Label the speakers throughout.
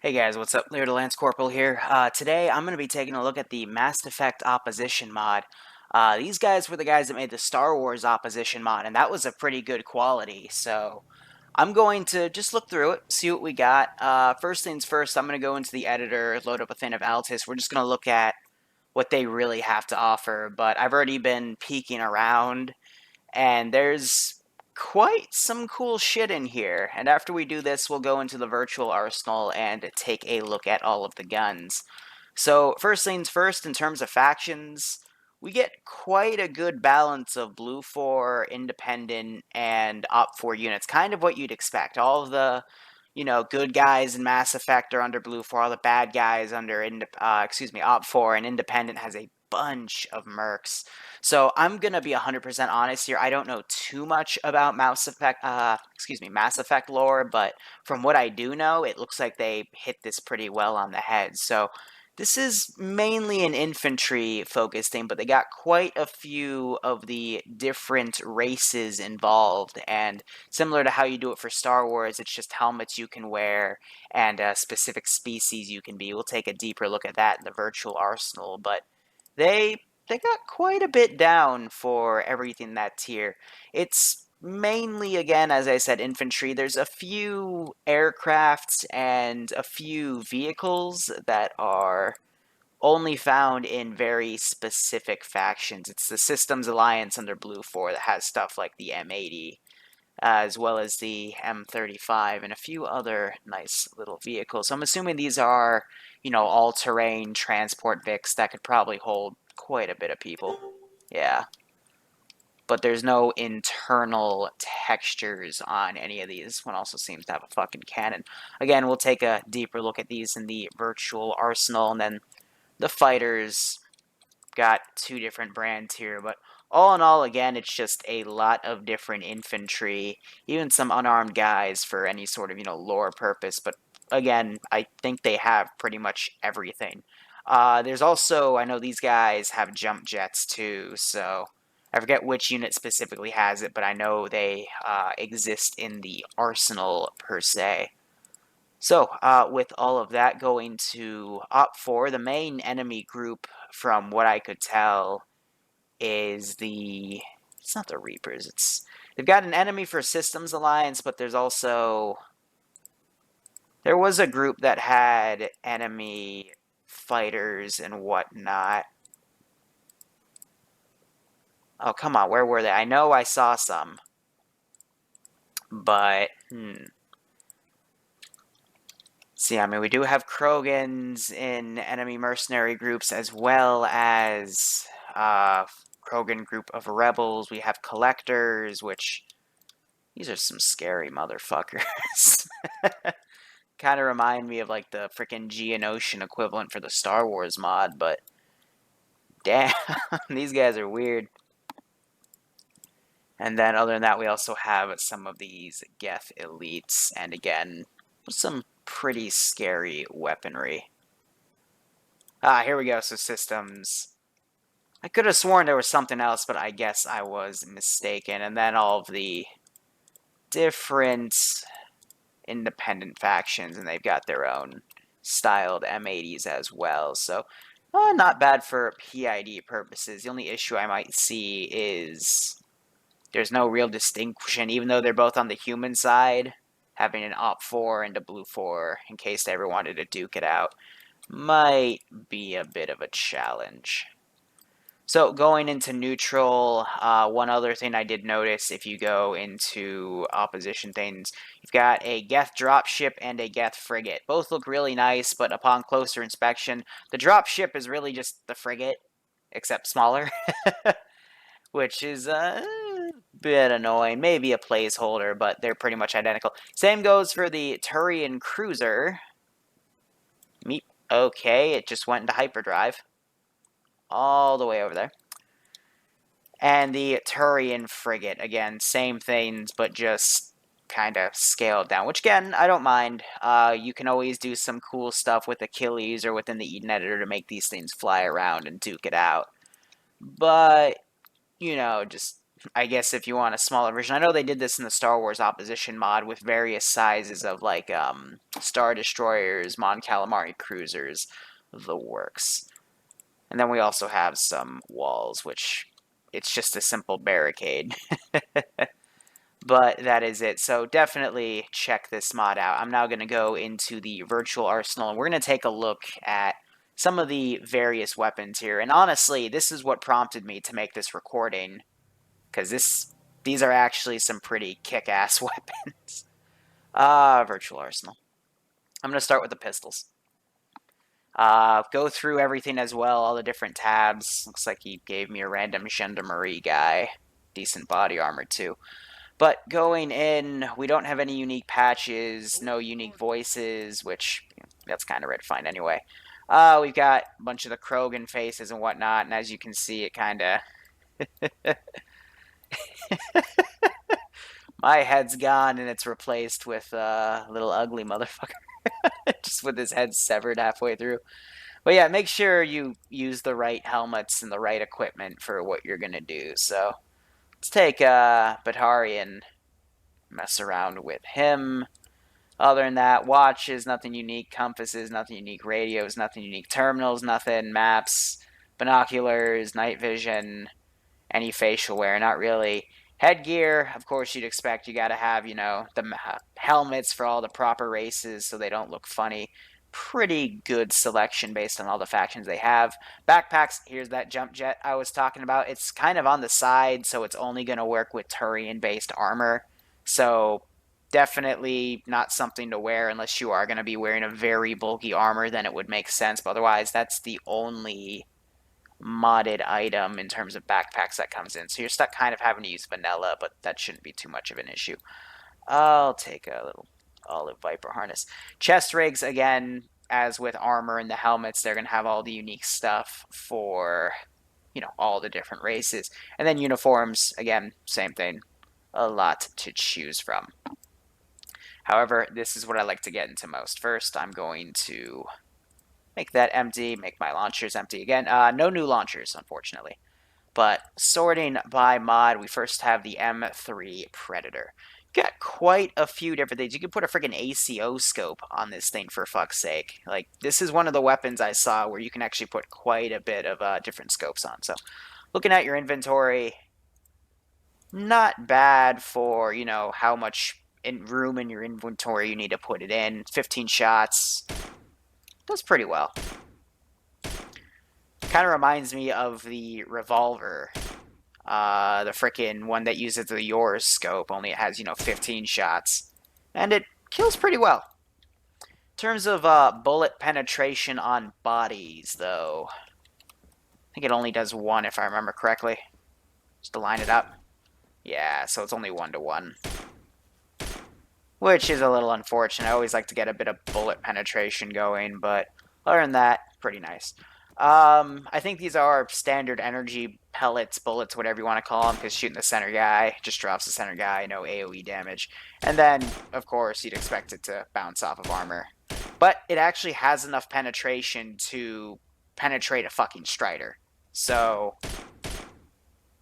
Speaker 1: Hey guys, what's up? Liru the Lance Corporal here. Today I'm going to be taking a look at the Masseffect Opposition mod. These guys were the guys that made the Star Wars Opposition mod, and that was a pretty good quality. So I'm going to just look through it, see what we got. First things first, I'm going to go into the editor, load up a thing of Altis. We're just going to look at what they really have to offer, but I've already been peeking around, and there's quite some cool shit in here. And after we do this, we'll go into the virtual arsenal and take a look at all of the guns. So, first things first, in terms of factions, we get quite a good balance of Blue 4, Independent, and Op 4 units. Kind of what you'd expect. All of the, good guys in Mass Effect are under Blue 4. All the bad guys under, Op 4, and Independent has a bunch of mercs. So I'm gonna be 100% honest here. I don't know too much about Mass Effect lore, but from what I do know, it looks like they hit this pretty well on the head. So this is mainly an infantry focused thing, but they got quite a few of the different races involved. And similar to how you do it for Star Wars, it's just helmets you can wear and specific species you can be. We'll take a deeper look at that in the virtual arsenal, but they they got quite a bit down for everything that's here. It's mainly, again, as I said, infantry. There's a few aircrafts and a few vehicles that are only found in very specific factions. It's the Systems Alliance under Blue 4 that has stuff like the M80, as well as the M35 and a few other nice little vehicles. So I'm assuming these are, all-terrain transport Vics that could probably hold quite a bit of people. Yeah. But there's no internal textures on any of these. This one also seems to have a fucking cannon. Again, we'll take a deeper look at these in the virtual arsenal, and then the fighters got two different brands here, but all in all, again, it's just a lot of different infantry, even some unarmed guys for any sort of, lore purpose, but again, I think they have pretty much everything. There's also, I know these guys have jump jets too, so I forget which unit specifically has it, but I know they exist in the arsenal per se. So, with all of that going to Op 4, the main enemy group, from what I could tell, is the... It's not the Reapers, it's... They've got an enemy for Systems Alliance, but there's also... There was a group that had enemy fighters and whatnot. Oh, come on, where were they? I know I saw some. But, See, I mean, we do have Krogans in enemy mercenary groups, as well as Krogan group of rebels. We have collectors, which these are some scary motherfuckers. Kind of remind me of like the freaking Geonosian equivalent for the Star Wars mod, but damn, these guys are weird. And then other than that, we also have some of these Geth elites, and again, some pretty scary weaponry. Here we go, so systems. I could have sworn there was something else, but I guess I was mistaken. And then all of the different independent factions, and they've got their own styled M80s as well. So, not bad for PID purposes. The only issue I might see is there's no real distinction, even though they're both on the human side. Having an Op 4 and a Blue 4, in case they ever wanted to duke it out, might be a bit of a challenge. So going into neutral, one other thing I did notice, if you go into opposition things, you've got a Geth dropship and a Geth frigate. Both look really nice, but upon closer inspection, the dropship is really just the frigate, except smaller, which is a bit annoying. Maybe a placeholder, but they're pretty much identical. Same goes for the Turian cruiser. Meep. Okay, it just went into hyperdrive. All the way over there. And the Turian frigate, again, same things, but just kind of scaled down, which again, I don't mind. You can always do some cool stuff with Achilles or within the Eden editor to make these things fly around and duke it out. But, just I guess if you want a smaller version. I know they did this in the Star Wars Opposition mod with various sizes of like Star Destroyers, Mon Calamari cruisers, the works. And then we also have some walls, which it's just a simple barricade. But that is it. So definitely check this mod out. I'm now going to go into the virtual arsenal, and we're going to take a look at some of the various weapons here. And honestly, this is what prompted me to make this recording, because these are actually some pretty kick-ass weapons. Virtual arsenal. I'm going to start with the pistols. Go through everything as well, all the different tabs. Looks like he gave me a random gendarmerie guy. Decent body armor, too. But going in, we don't have any unique patches, no unique voices, which that's kind of red fine anyway. We've got a bunch of the Krogan faces and whatnot, and as you can see, it kind of... My head's gone, and it's replaced with a little ugly motherfucker. Just with his head severed halfway through. But yeah, make sure you use the right helmets and the right equipment for what you're going to do. So let's take Batarian, mess around with him. Other than that, watches, nothing unique. Compasses, nothing unique. Radios, nothing unique. Terminals, nothing. Maps, binoculars, night vision, any facial wear, not really. Headgear, of course, you'd expect you got to have, you know, the helmets for all the proper races so they don't look funny. Pretty good selection based on all the factions they have. Backpacks, here's that jump jet I was talking about. It's kind of on the side, so it's only going to work with Turian-based armor. So definitely not something to wear unless you are going to be wearing a very bulky armor, then it would make sense. But otherwise, that's the only modded item in terms of backpacks that comes in. So you're stuck kind of having to use vanilla, but that shouldn't be too much of an issue. I'll take a little olive viper harness. Chest rigs, again, as with armor and the helmets, they're going to have all the unique stuff for, you know, all the different races. And then uniforms, again, same thing. A lot to choose from. However, this is what I like to get into most. First, I'm going to make that empty, make my launchers empty again. No new launchers, unfortunately. But sorting by mod, we first have the M3 Predator. Got quite a few different things. You can put a freaking ACO scope on this thing, for fuck's sake. Like, this is one of the weapons I saw where you can actually put quite a bit of different scopes on. So, looking at your inventory, not bad for, you know, how much room in your inventory you need to put it in. 15 shots. Does pretty well. Kind of reminds me of the revolver. The frickin' one that uses the yours scope, only it has, you know, 15 shots. And it kills pretty well. In terms of bullet penetration on bodies, though, I think it only does 1 if I remember correctly. Just to line it up. Yeah, so it's only 1 to 1. Which is a little unfortunate. I always like to get a bit of bullet penetration going, but other than that, pretty nice. I think these are standard energy pellets, bullets, whatever you want to call them, because shooting the center guy just drops the center guy, no AoE damage. And then, of course, you'd expect it to bounce off of armor. But it actually has enough penetration to penetrate a fucking Strider. So,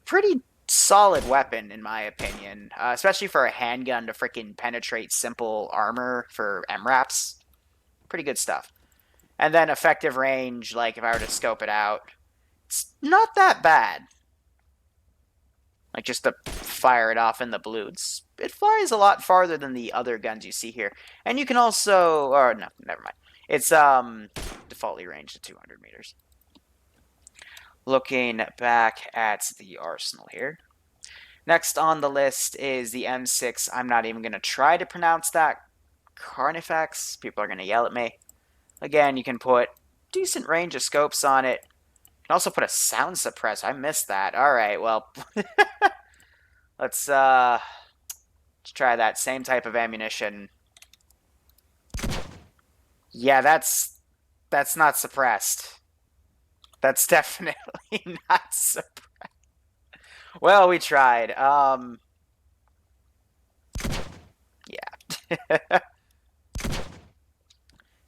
Speaker 1: pretty solid weapon, in my opinion. Especially for a handgun to freaking penetrate simple armor for MRAPs. Pretty good stuff. And then effective range, like if I were to scope it out, it's not that bad. Like just to fire it off in the blue. It flies a lot farther than the other guns you see here. And you can also, or no, never mind. It's defaultly ranged to 200 meters. Looking back at the arsenal here. Next on the list is the M6. I'm not even going to try to pronounce that. Carnifex. People are going to yell at me. Again, you can put decent range of scopes on it. You can also put a sound suppressor. I missed that. Alright, well. let's try that. Same type of ammunition. Yeah, that's not suppressed. That's definitely not suppressed. Well, we tried. Yeah.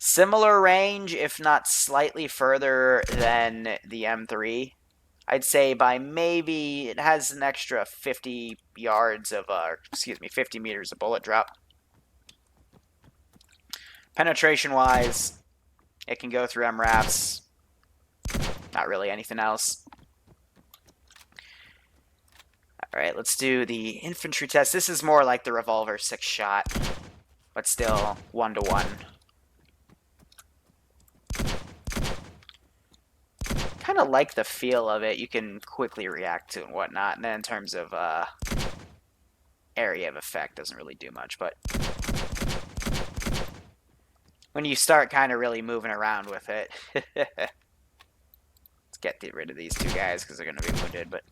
Speaker 1: Similar range, if not slightly further than the M3. I'd say by maybe it has an extra 50 yards of, 50 meters of bullet drop. Penetration-wise, it can go through MRAPs. Not really anything else. Alright, let's do the infantry test. This is more like the revolver 6-shot, but still 1-to-1. Kind of like the feel of it. You can quickly react to and whatnot. And then in terms of area of effect, doesn't really do much. But when you start kind of really moving around with it, let's get rid of these two guys because they're going to be wounded. But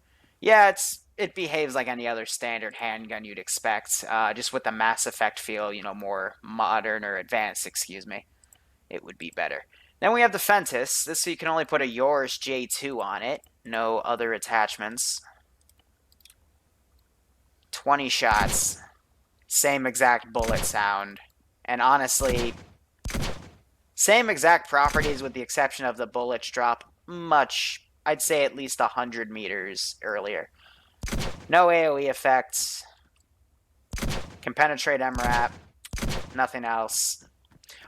Speaker 1: yeah, it behaves like any other standard handgun you'd expect, just with the Masseffect feel, you know, more modern or advanced, excuse me. It would be better. Then we have the Fentis. This so you can only put a Yoris J2 on it. No other attachments. 20 shots. Same exact bullet sound. And honestly, same exact properties with the exception of the bullets drop much, I'd say at least 100 meters earlier. No AoE effects. Can penetrate MRAP. Nothing else.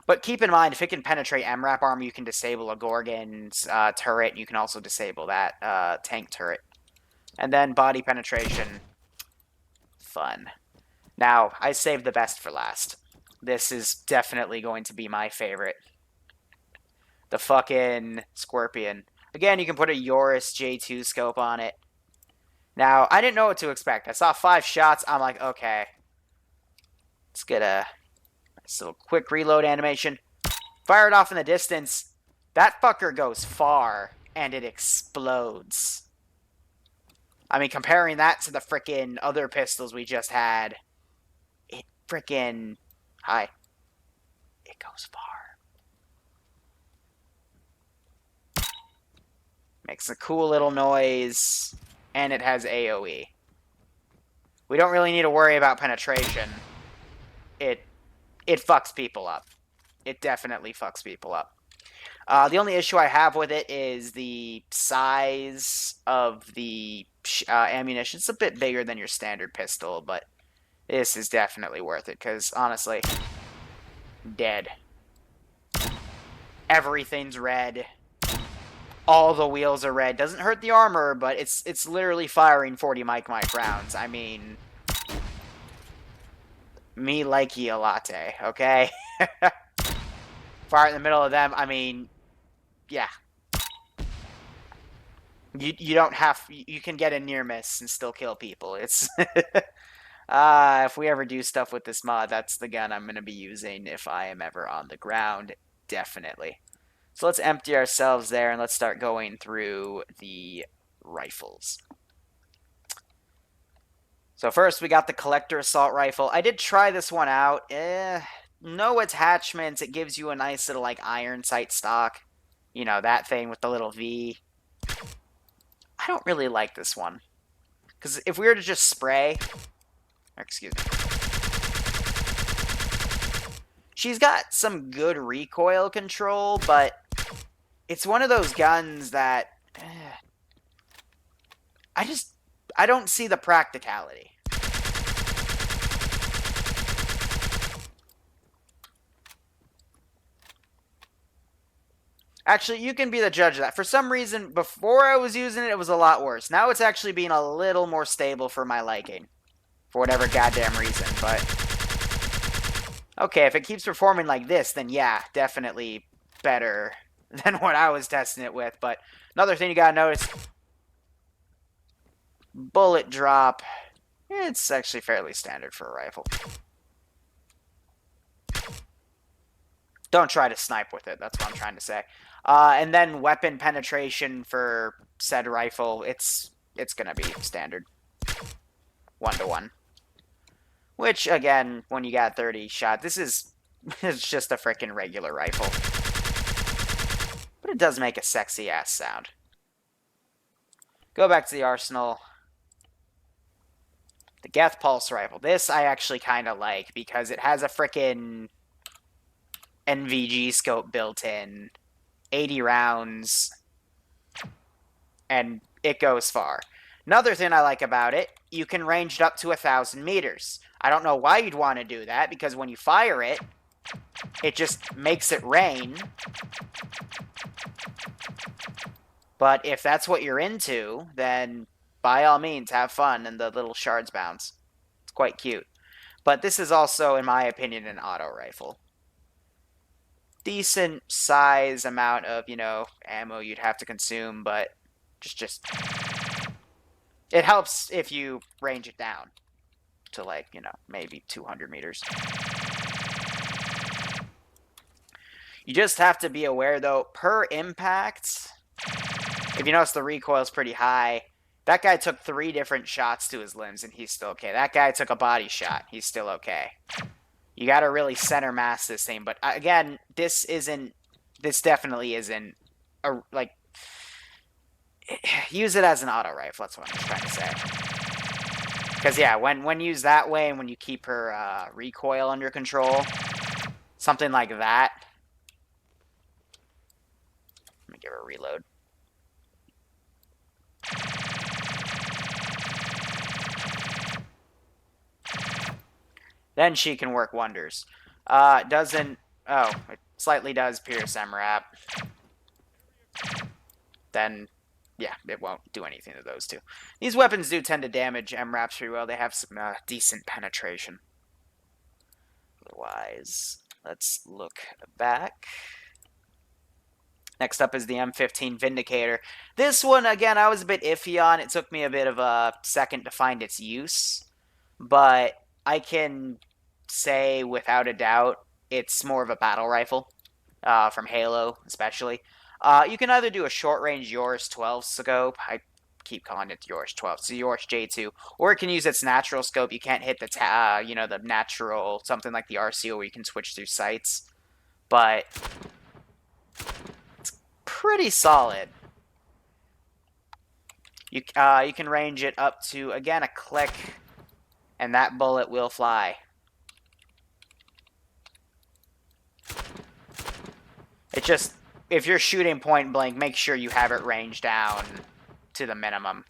Speaker 1: But keep in mind, if it can penetrate MRAP armor, you can disable a Gorgon's turret. You can also disable that tank turret. And then body penetration. Fun. Now, I saved the best for last. This is definitely going to be my favorite. The fucking Scorpion. Again, you can put a Yoris J2 scope on it. Now, I didn't know what to expect. I saw 5 shots. I'm like, okay. Let's get a nice little quick reload animation. Fire it off in the distance. That fucker goes far, and it explodes. I mean, comparing that to the frickin' other pistols we just had, it frickin'... Hi. It goes far. Makes a cool little noise, and it has AoE. We don't really need to worry about penetration. It fucks people up. It definitely fucks people up. The only issue I have with it is the size of the ammunition. It's a bit bigger than your standard pistol, but this is definitely worth it, because, honestly, dead. Everything's red. All the wheels are red. Doesn't hurt the armor, but it's literally firing 40 mic rounds. I mean, me like ye a latte, okay? Fire in the middle of them, I mean, yeah. You don't have... You can get a near miss and still kill people. It's... if we ever do stuff with this mod, that's the gun I'm going to be using if I am ever on the ground. Definitely. So let's empty ourselves there and let's start going through the rifles. So first we got the Collector Assault Rifle. I did try this one out. No attachments. It gives you a nice little like iron sight stock. You know, that thing with the little V. I don't really like this one. Because if we were to just spray... Or, excuse me. She's got some good recoil control, but it's one of those guns that... I don't see the practicality. Actually, you can be the judge of that. For some reason, before I was using it, it was a lot worse. Now it's actually being a little more stable for my liking. For whatever goddamn reason, but... Okay, if it keeps performing like this, then yeah, definitely better than what I was testing it with. But another thing you gotta notice... Bullet drop. It's actually fairly standard for a rifle. Don't try to snipe with it, that's what I'm trying to say. And then weapon penetration for said rifle, it's gonna be standard. 1-to-1. Which, again, when you got 30 shot, this is it's just a freaking regular rifle. But it does make a sexy-ass sound. Go back to the arsenal. The Geth Pulse Rifle. This I actually kind of like, because it has a freaking NVG scope built in. 80 rounds. And it goes far. Another thing I like about it, you can range it up to 1,000 meters. I don't know why you'd want to do that, because when you fire it, it just makes it rain. But if that's what you're into, then by all means, have fun, and the little shards bounce. It's quite cute. But this is also, in my opinion, an auto rifle. Decent size amount of, ammo you'd have to consume, but just it helps if you range it down to, like, maybe 200 meters. You just have to be aware, though, per impact, if you notice the recoil is pretty high. That guy took 3 different shots to his limbs, and he's still okay. That guy took a body shot. He's still okay. You got to really center mass this thing. But, again, this definitely isn't, use it as an auto rifle. That's what I'm trying to say. Because, yeah, when used that way, and when you keep her recoil under control, something like that. Let me give her a reload. Then she can work wonders. Doesn't... Oh, it slightly does pierce MRAP. Then, yeah, it won't do anything to those two. These weapons do tend to damage MRAPs pretty well. They have some decent penetration. Otherwise, let's look back. Next up is the M15 Vindicator. This one, again, I was a bit iffy on. It took me a bit of a second to find its use. But I can say without a doubt it's more of a battle rifle, from Halo especially. You can either do a short-range Yoris 12 scope. I keep calling it Yoris 12. It's a Yoris J2. Or it can use its natural scope. You can't hit the, the natural, something like the RCO where you can switch through sights. But it's pretty solid. You can range it up to, again, a click, and that bullet will fly. It just, if you're shooting point blank, make sure you have it ranged down to the minimum.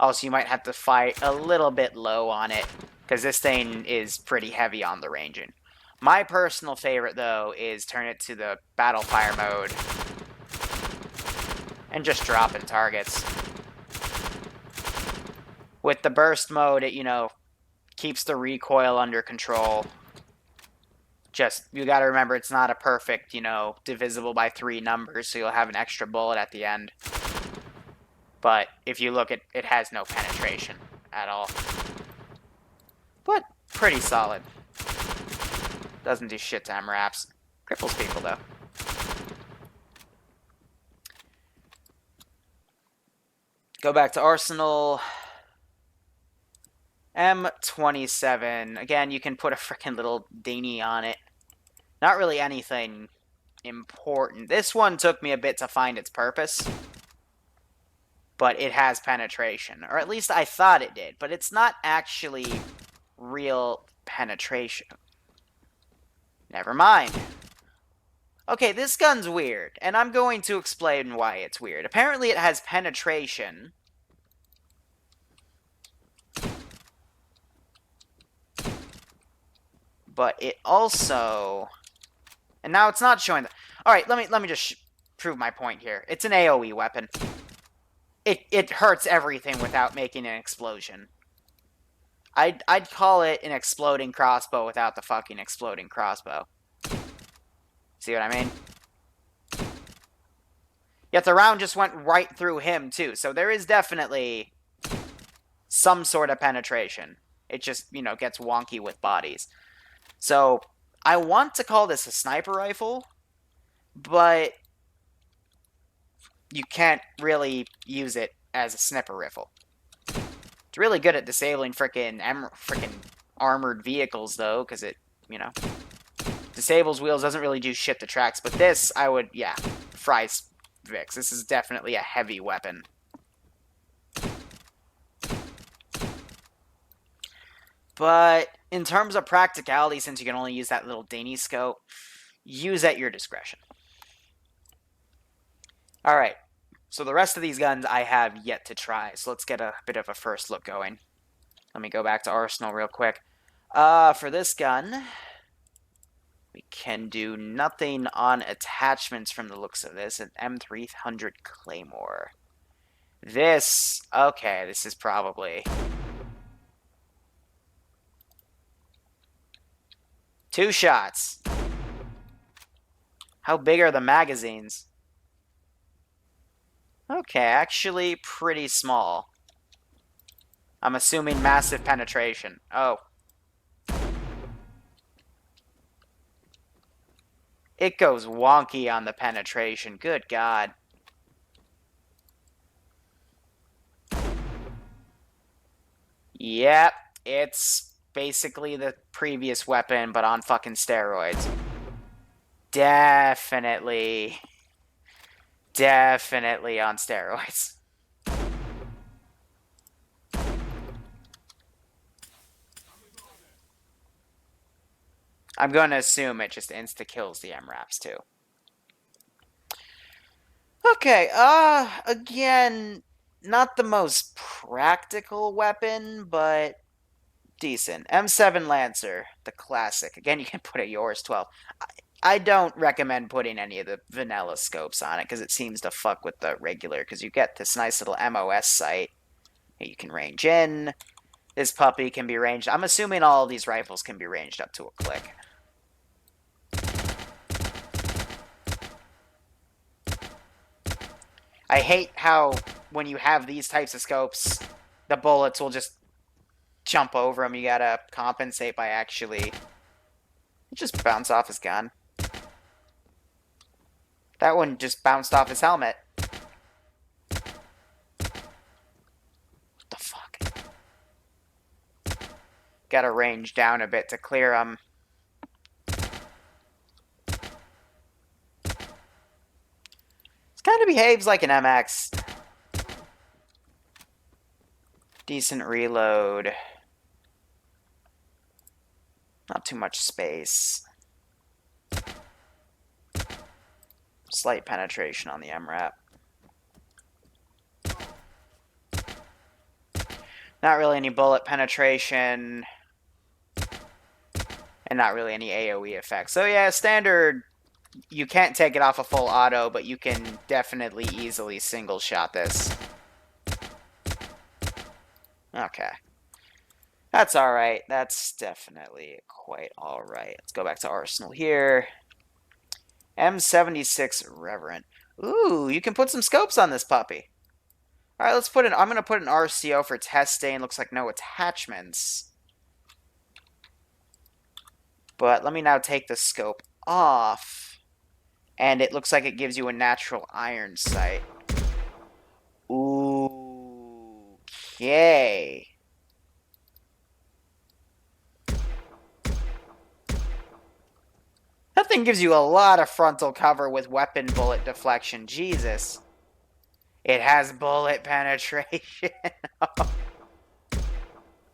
Speaker 1: Also, you might have to fight a little bit low on it, because this thing is pretty heavy on the ranging. My personal favorite, though, is turn it to the battle fire mode and just dropping targets. With the burst mode, it, keeps the recoil under control. Just, you gotta remember, it's not a perfect, divisible by 3 numbers, so you'll have an extra bullet at the end. But if you look at it, has no penetration at all. But pretty solid. Doesn't do shit to MRAPs. Cripples people, though. Go back to Arsenal. M27. Again, you can put a freaking little dinghy on it. Not really anything important. This one took me a bit to find its purpose. But it has penetration. Or at least I thought it did. But it's not actually real penetration. Never mind. Okay, this gun's weird. And I'm going to explain why it's weird. Apparently it has penetration. But it also... And now it's not showing... Alright, let me just prove my point here. It's an AoE weapon. It hurts everything without making an explosion. I'd call it an exploding crossbow without the fucking exploding crossbow. See what I mean? Yet the round just went right through him, too. So there is definitely some sort of penetration. It just, gets wonky with bodies. So, I want to call this a sniper rifle, but you can't really use it as a sniper rifle. It's really good at disabling frickin' armored vehicles, though, because it, disables wheels, doesn't really do shit to tracks. But this, I would, fries Vix. This is definitely a heavy weapon. But in terms of practicality, since you can only use that little dinghy scope, use at your discretion. Alright, So the rest of these guns I have yet to try, so let's get a bit of a first look going. Let me go back to Arsenal real quick. For this gun, we can do nothing on attachments from the looks of this. An M300 Claymore. This, okay, this is probably... 2 shots. How big are the magazines? Okay, actually pretty small. I'm assuming massive penetration. Oh. It goes wonky on the penetration. Good God. Yep, it's basically the previous weapon, but on fucking steroids. Definitely on steroids. I'm going to assume it just insta-kills the MRAPs, too. Okay, again, not the most practical weapon, but decent. M7 Lancer, the classic. Again, you can put a yours 12. I don't recommend putting any of the vanilla scopes on it, because it seems to fuck with the regular, because you get this nice little MOS sight. You can range in. This puppy can be ranged. I'm assuming all of these rifles can be ranged up to a click. I hate how when you have these types of scopes, the bullets will just jump over them. You gotta compensate by actually... just bounce off his gun. That one just bounced off his helmet. What the fuck? Gotta range down a bit to clear him. This kind of behaves like an MX. Decent reload. Not too much space. Slight penetration on the MRAP. Not really any bullet penetration. And not really any AoE effects. So yeah, standard, you can't take it off a full auto, but you can definitely easily single shot this. Okay. That's alright. That's definitely quite alright. Let's go back to Arsenal here. M76 Reverent. Ooh, you can put some scopes on this puppy. Alright, let's put an... I'm going to put an RCO for testing. Looks like no attachments. But let me now take the scope off. And it looks like it gives you a natural iron sight. Ooh. Okay. That thing gives you a lot of frontal cover with weapon bullet deflection. Jesus. It has bullet penetration.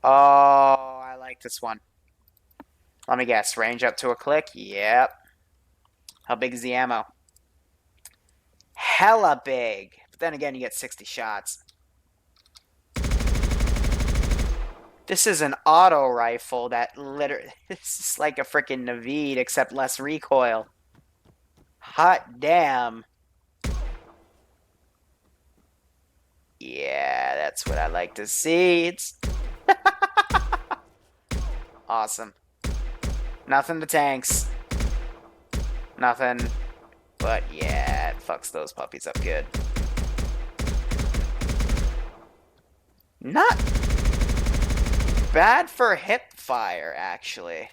Speaker 1: Oh, I like this one. Let me guess. Range up to a click? Yep. How big is the ammo? Hella big. But then again, you get 60 shots. This is an auto rifle that literally... This is like a freaking Naveed, except less recoil. Hot damn. Yeah, that's what I like to see. It's... Awesome. Nothing to tanks. Nothing. But yeah, it fucks those puppies up good. Not bad for hip fire, actually.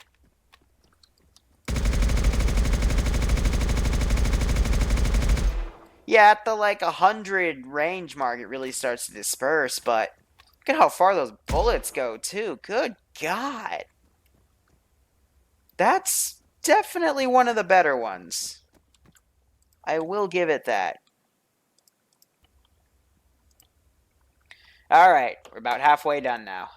Speaker 1: Yeah, at the like 100 range mark, it really starts to disperse, but look at how far those bullets go, too. Good God. That's definitely one of the better ones. I will give it that. Alright, we're about halfway done now.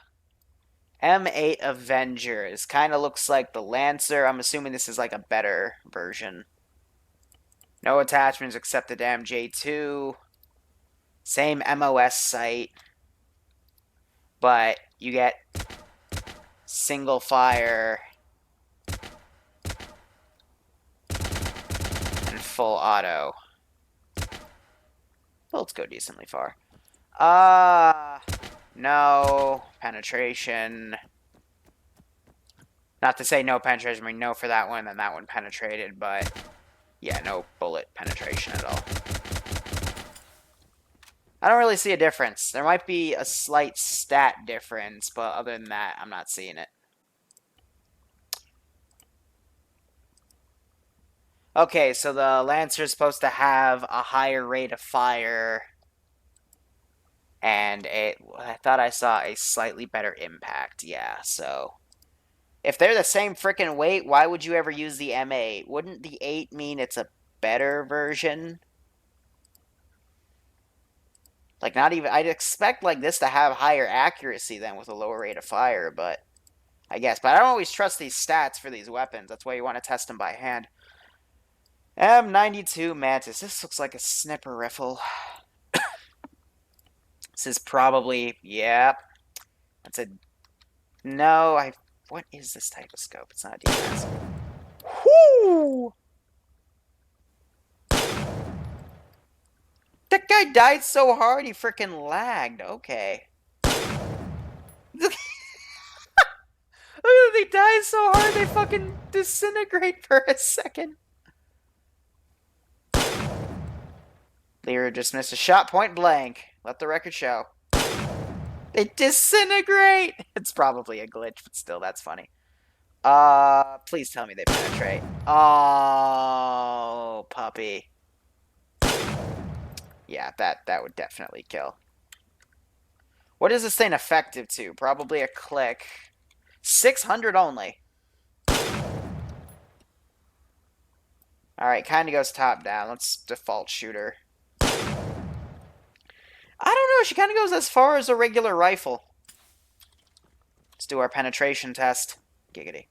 Speaker 1: M8 Avengers. Kind of looks like the Lancer. I'm assuming this is like a better version. No attachments except the damn J2. Same MOS sight, but you get single fire and full auto. Bullets go decently far. No penetration. Not to say no penetration, I mean no for that one, and that one penetrated, but yeah, no bullet penetration at all. I don't really see a difference. There might be a slight stat difference, but other than that, I'm not seeing it. Okay, so the Lancer is supposed to have a higher rate of fire, and I thought I saw a slightly better impact. Yeah, so if they're the same freaking weight, why would you ever use the M8? Wouldn't the 8 mean it's a better version? Like, not even... I'd expect, like, this to have higher accuracy than with a lower rate of fire, but... I guess. But I don't always trust these stats for these weapons. That's why you want to test them by hand. M92 Mantis. This looks like a sniper rifle. This is probably... Yep. That's a... No, What is this type of scope? It's not a defense. Whoo! That guy died so hard he freaking lagged. Okay. Look, they die so hard they fucking disintegrate for a second. Liru just missed a shot point blank. Let the record show. They disintegrate! It's probably a glitch, but still, that's funny. Please tell me they penetrate. Oh, puppy. Yeah, that would definitely kill. What is this thing effective to? Probably a click. 600 only. Alright, kind of goes top down. Let's default shooter. I don't know. She kind of goes as far as a regular rifle. Let's do our penetration test. Giggity.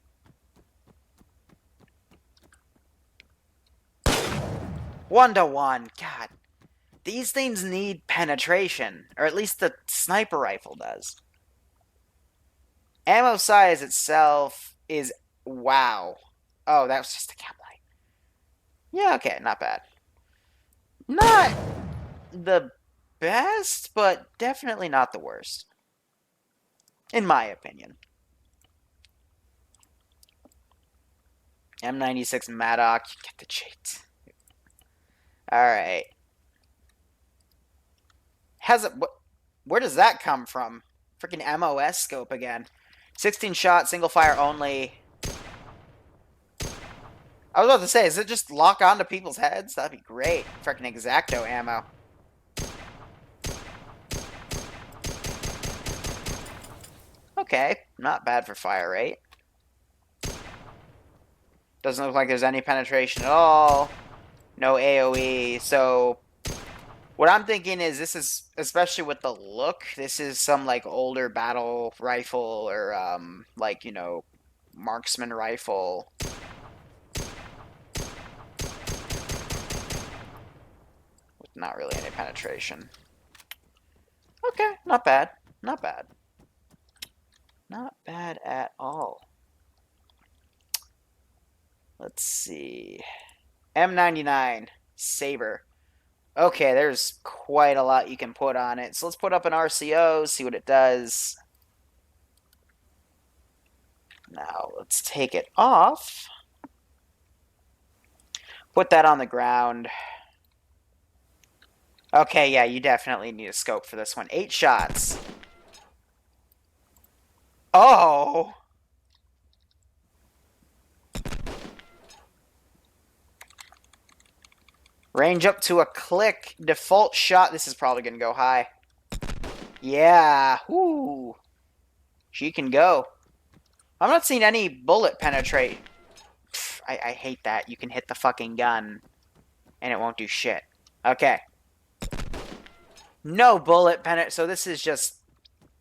Speaker 1: One to one. God. These things need penetration. Or at least the sniper rifle does. Ammo size itself is... Wow. Oh, that was just a cap light. Yeah, okay. Not bad. Not the best, but definitely not the worst. In my opinion. M96 Maddock, you get the cheat. Alright. Where does that come from? Freaking MOS scope again. 16 shot, single fire only. I was about to say, does it just lock onto people's heads? That'd be great. Freaking X-Acto ammo. Okay, not bad for fire rate. Doesn't look like there's any penetration at all. No AoE, so... What I'm thinking is this is, especially with the look, this is some, like, older battle rifle or, like, you know, marksman rifle. With not really any penetration. Okay, not bad. Not bad. Not bad at all. Let's see. M99 Saber. Okay, there's quite a lot you can put on it. So let's put up an RCO, see what it does. Now, let's take it off. Put that on the ground. Okay, yeah, you definitely need a scope for this one. 8 shots. Oh! Range up to a click. Default shot. This is probably going to go high. Yeah. Whoo. She can go. I'm not seeing any bullet penetrate. Pff, I hate that. You can hit the fucking gun and it won't do shit. Okay. No bullet penetrate. So this is just...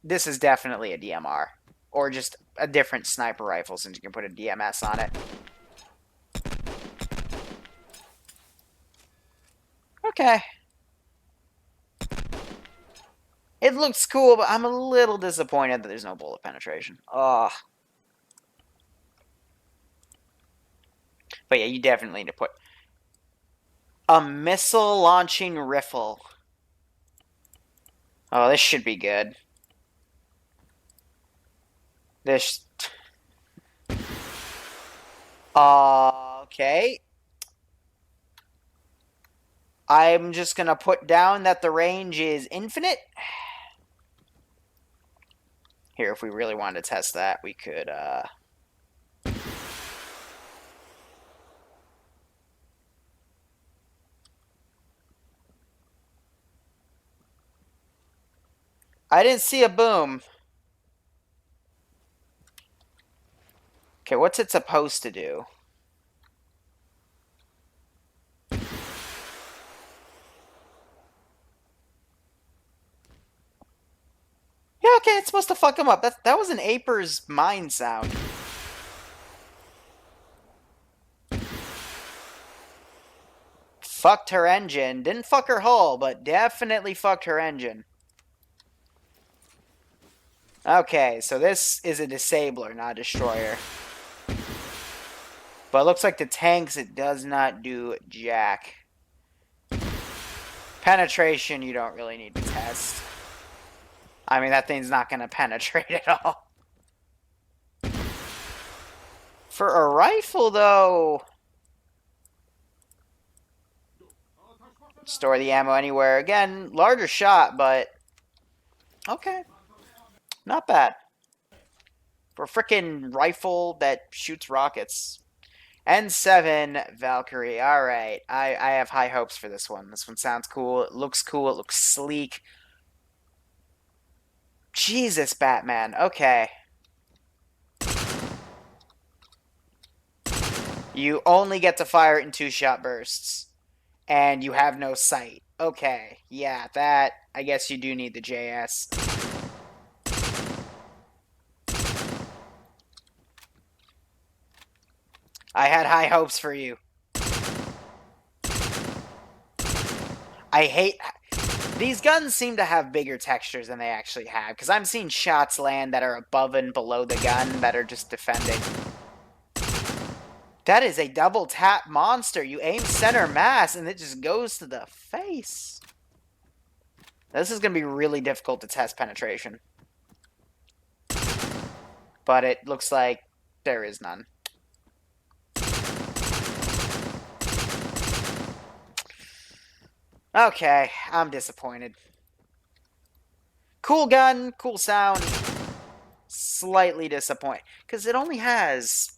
Speaker 1: This is definitely a DMR. Or just a different sniper rifle since you can put a DMS on it. Okay. It looks cool, but I'm a little disappointed that there's no bullet penetration. Ugh. But yeah, you definitely need to put a missile launching rifle. Oh, this should be good. This. Okay. I'm just gonna put down that the range is infinite. Here, if we really wanted to test that, we could, I didn't see a boom. Okay, what's it supposed to do? Yeah, okay, it's supposed to fuck him up. That was an Aper's mine sound. Fucked her engine. Didn't fuck her hull, but definitely fucked her engine. Okay, so this is a disabler, not a destroyer. But it looks like the tanks, it does not do jack. Penetration, you don't really need to test. I mean, that thing's not going to penetrate at all. For a rifle, though... Store the ammo anywhere. Again, larger shot, but... Okay. Not bad. For a frickin' rifle that shoots rockets. N7 Valkyrie. Alright. I have high hopes for this one. This one sounds cool. It looks cool. It looks sleek. Jesus, Batman. Okay. You only get to fire it in 2-shot bursts. And you have no sight. Okay. Yeah, that... I guess you do need the JS. I had high hopes for you. I hate... These guns seem to have bigger textures than they actually have. Because I'm seeing shots land that are above and below the gun that are just defending. That is a double tap monster. You aim center mass and it just goes to the face. This is going to be really difficult to test penetration. But it looks like there is none. Okay, I'm disappointed. Cool gun, cool sound. Slightly disappointed. Because it only has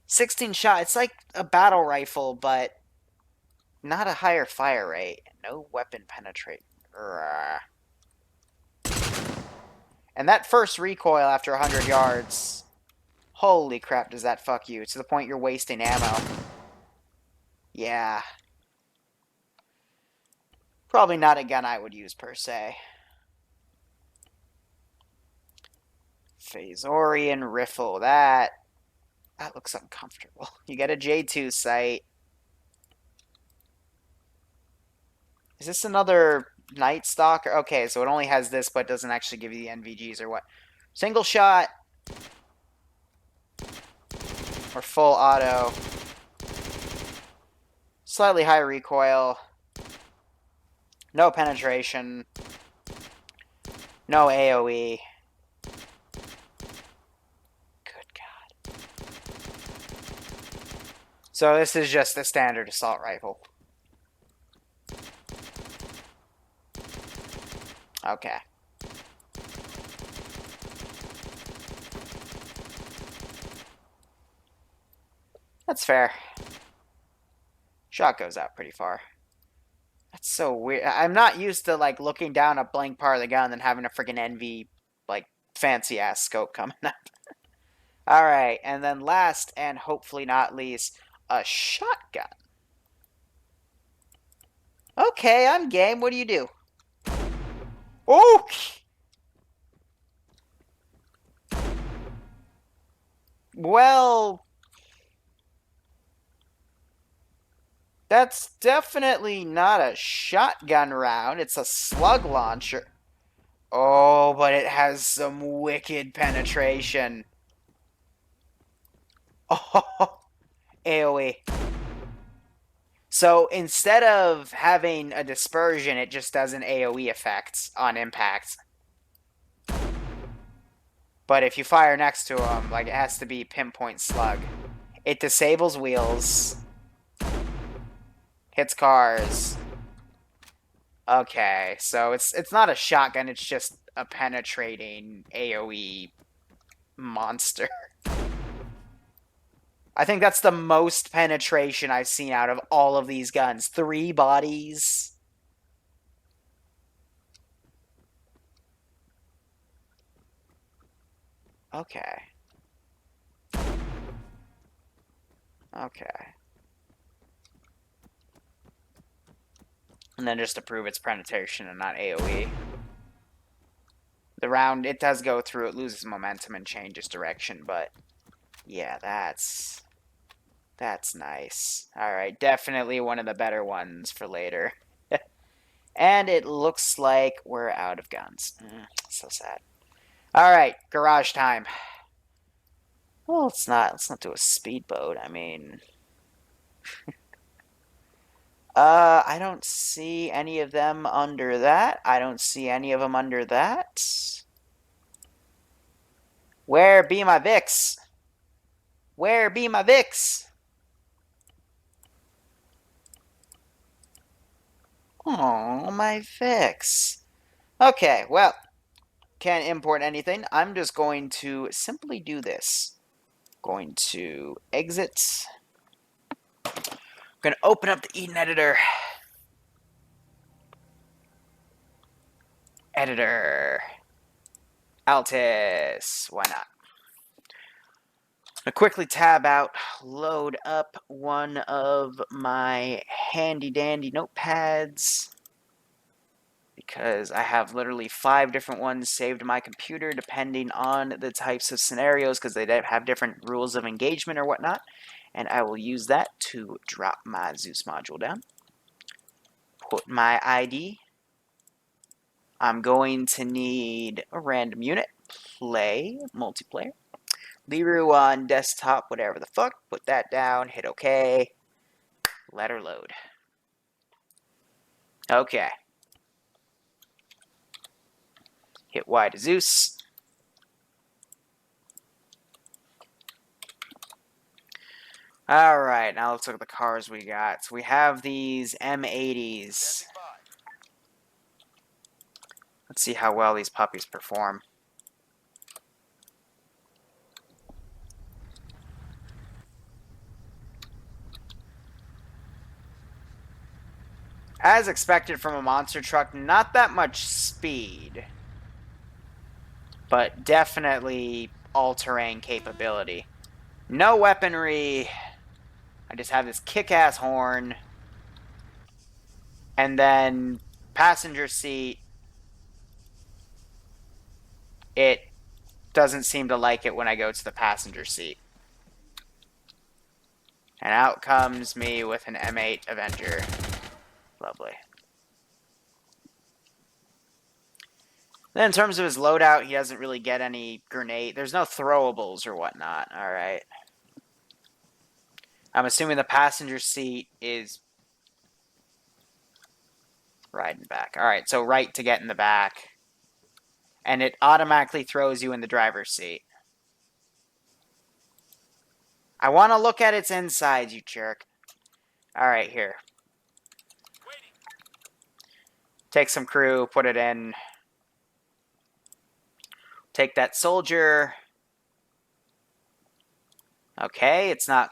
Speaker 1: 16 shots. It's like a battle rifle, but not a higher fire rate. No weapon penetrate. And that first recoil after 100 yards. Holy crap, does that fuck you. To the point you're wasting ammo. Yeah. Probably not a gun I would use, per se. Phasorian Riffle. That looks uncomfortable. You get a J2 sight. Is this another Night Stalker? Okay, so it only has this, but doesn't actually give you the NVGs or what. Single shot. Or full auto. Slightly high recoil. No penetration. No AoE. Good God. So this is just the standard assault rifle. Okay. That's fair. Shot goes out pretty far. That's so weird. I'm not used to, like, looking down a blank part of the gun and having a freaking NV, like, fancy-ass scope coming up. Alright, and then last, and hopefully not least, a shotgun. Okay, I'm game. What do you do? Oh! Well... That's definitely not a shotgun round. It's a slug launcher. Oh, but it has some wicked penetration. Oh, AoE. So instead of having a dispersion, it just does an AoE effect on impact. But if you fire next to him, like, it has to be pinpoint slug. It disables wheels. Hits cars. Okay, so it's not a shotgun, it's just a penetrating AoE monster. I think that's the most penetration I've seen out of all of these guns. 3 bodies. Okay. Okay. And then just to prove it's penetration and not AoE. The round, it does go through, it loses momentum and changes direction, but yeah, that's nice. Alright, definitely one of the better ones for later. And it looks like we're out of guns. So sad. Alright, garage time. Well, let's not do a speedboat. I mean, I don't see any of them under that. I don't see any of them under that. Where be my Vicks? Where be my Vicks? Oh, my Vicks. Okay, well, can't import anything. I'm just going to simply do this. Going to exit. I'm going to open up the Eden editor. Editor. Altis. Why not? I'll quickly tab out, load up one of my handy-dandy notepads, because I have literally 5 different ones saved to my computer depending on the types of scenarios, because they have different rules of engagement or whatnot, and I will use that to drop my Zeus module down. Put my ID. I'm going to need a random unit, play, multiplayer. Liru on desktop, whatever the fuck. Put that down, hit OK. Let her load. Okay. Hit Y to Zeus. Alright, now let's look at the cars we got. So we have these M80s. Let's see how well these puppies perform. As expected from a monster truck, not that much speed, but definitely all-terrain capability. No weaponry. I just have this kick-ass horn. And then passenger seat. It doesn't seem to like it when I go to the passenger seat. And out comes me with an M8 Avenger. Lovely. Then in terms of his loadout, he doesn't really get any grenade. There's no throwables or whatnot. Alright. I'm assuming the passenger seat is riding back. Alright, so right to get in the back. And it automatically throws you in the driver's seat. I want to look at its insides, you jerk. Alright, here. Take some crew, put it in. Take that soldier. Okay, it's not...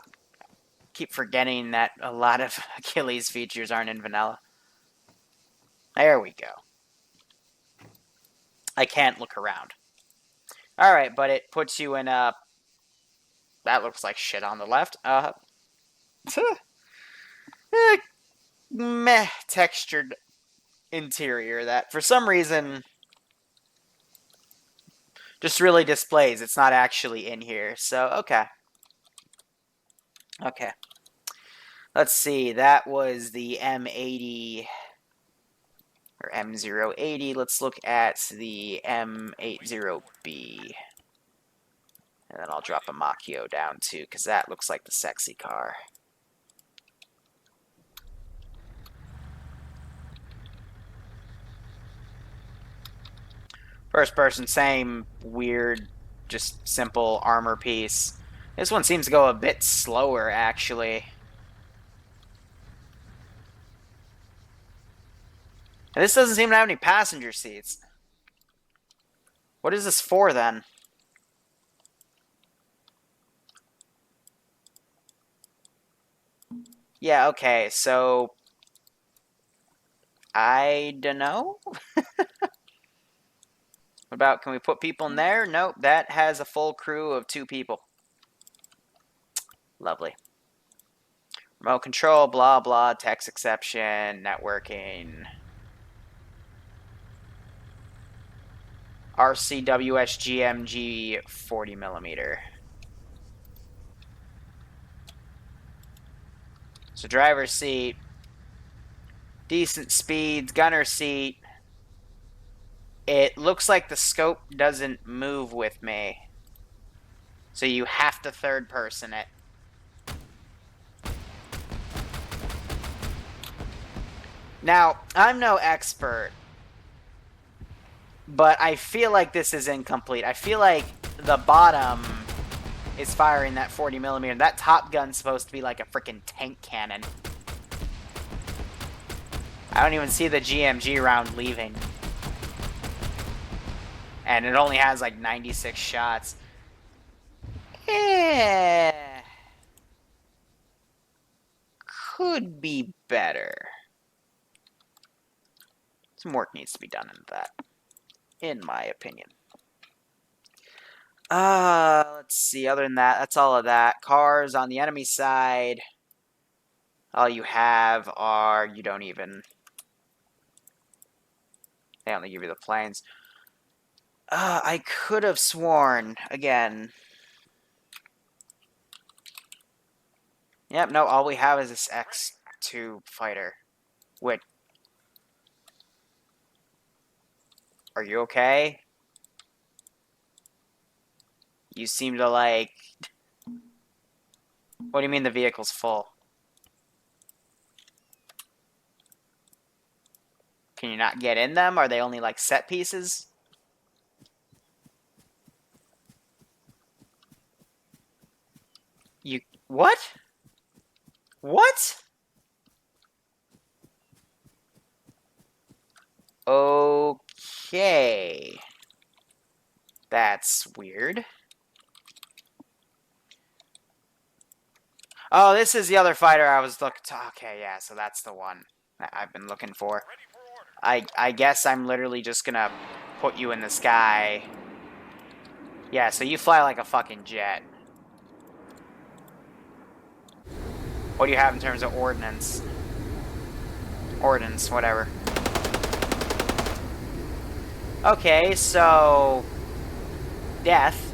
Speaker 1: Keep forgetting that a lot of Achilles features aren't in vanilla. There we go. I can't look around. Alright, but it puts you in a... That looks like shit on the left. Meh textured interior that, for some reason, just really displays. It's not actually in here, so okay. Okay. Let's see, that was the M80 or M080. Let's look at the M80B. And then I'll drop a Machio down too, because that looks like the sexy car. First person, same weird, just simple armor piece. This one seems to go a bit slower, actually. And this doesn't seem to have any passenger seats. What is this for, then? Yeah, okay, so... I dunno? What about, can we put people in there? Nope, that has a full crew of 2 people. Lovely. Remote control, blah, blah, text exception, networking. RCWSGMG 40mm. So driver's seat, decent speeds, gunner seat. It looks like the scope doesn't move with me. So you have to third person it. Now, I'm no expert, but I feel like this is incomplete. I feel like the bottom is firing that 40mm. That top gun's supposed to be like a freaking tank cannon. I don't even see the GMG round leaving. And it only has like 96 shots. Could be better. Some work needs to be done into that, in my opinion. Let's see. Other than that, that's all of that. Cars on the enemy side. All you have are, you don't even... They only give you the planes. I could have sworn, again... Yep, no, all we have is this X2 fighter. Wait. Are you okay? You seem to like... What do you mean the vehicle's full? Can you not get in them? Are they only like set pieces? You... What? What? Okay. That's weird. Oh, this is the other fighter I was looking to. Okay, yeah, so that's the one that I've been looking for. I guess I'm literally just gonna put you in the sky. Yeah, so you fly like a fucking jet. What do you have in terms of ordnance? Ordnance, whatever. Okay, so... Death.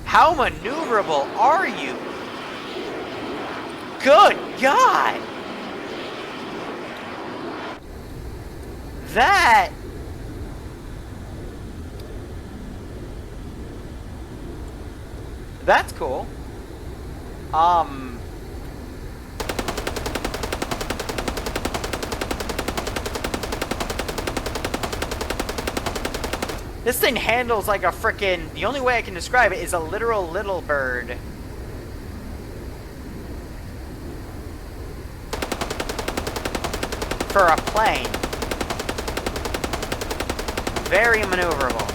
Speaker 1: How maneuverable are you? Good God! That... That's cool. This thing handles like a frickin'... The only way I can describe it is a literal little bird. For a plane. Very maneuverable.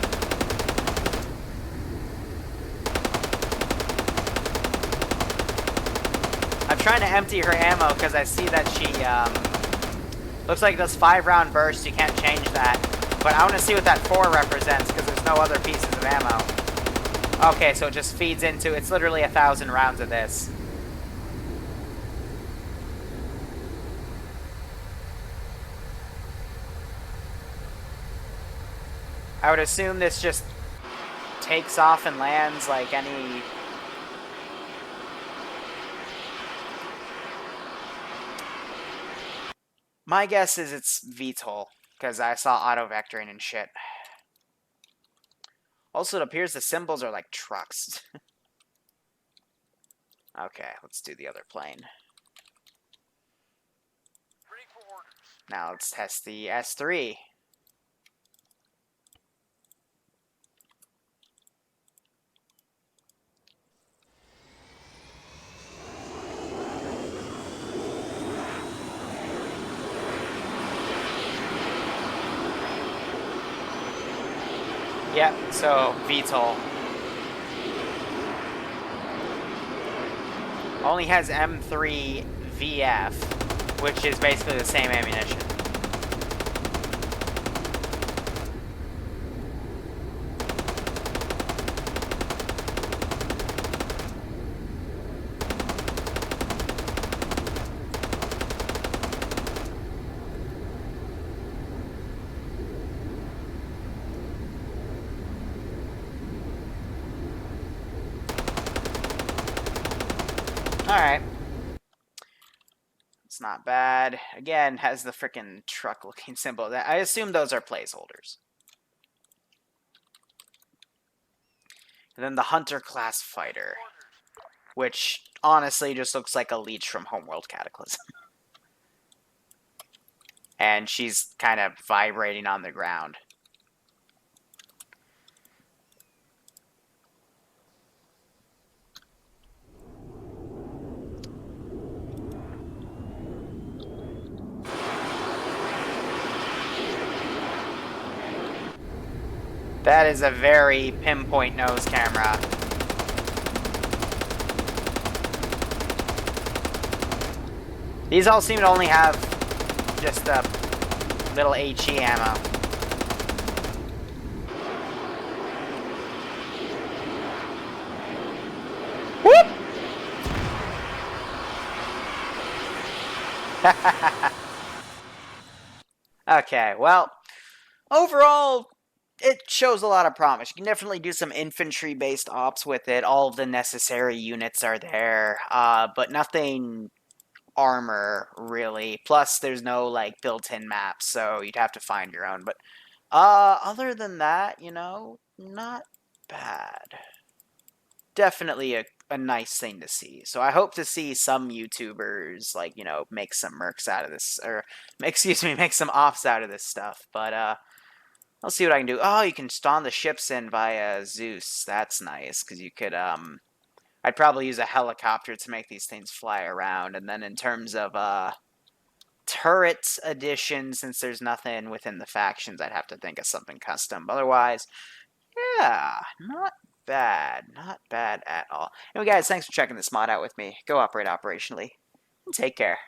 Speaker 1: I'm trying to empty her ammo because I see that she, looks like it does 5-round bursts. You can't change that. But I want to see what that 4 represents, because there's no other pieces of ammo. Okay, so it just feeds into... It's literally 1,000 rounds of this. I would assume this just takes off and lands like any... My guess is it's VTOL, because I saw auto-vectoring and shit. Also, it appears the symbols are like trucks. Okay, let's do the other plane. Now let's test the S3. Yep, so VTOL. Only has M3 VF, which is basically the same ammunition. Alright. It's not bad. Again, has the frickin' truck-looking symbol. I assume those are placeholders. And then the Hunter-class fighter, which honestly just looks like a leech from Homeworld Cataclysm. And she's kind of vibrating on the ground. That is a very pinpoint nose camera. These all seem to only have just a little HE ammo. Whoop! Okay, well, overall, it shows a lot of promise. You can definitely do some infantry-based ops with it. All of the necessary units are there, but nothing armor, really. Plus, there's no, like, built-in maps, so you'd have to find your own. But, other than that, you know, not bad. Definitely a nice thing to see. So I hope to see some YouTubers, like, you know, make some mercs out of this, or, excuse me, make some offs out of this stuff. But, I'll see what I can do. Oh, you can spawn the ships in via Zeus. That's nice, because you could, I'd probably use a helicopter to make these things fly around. And then in terms of, turret addition, since there's nothing within the factions, I'd have to think of something custom. Otherwise, yeah, not bad. Not bad at all. Anyway, guys, thanks for checking this mod out with me. Go operate operationally, and take care.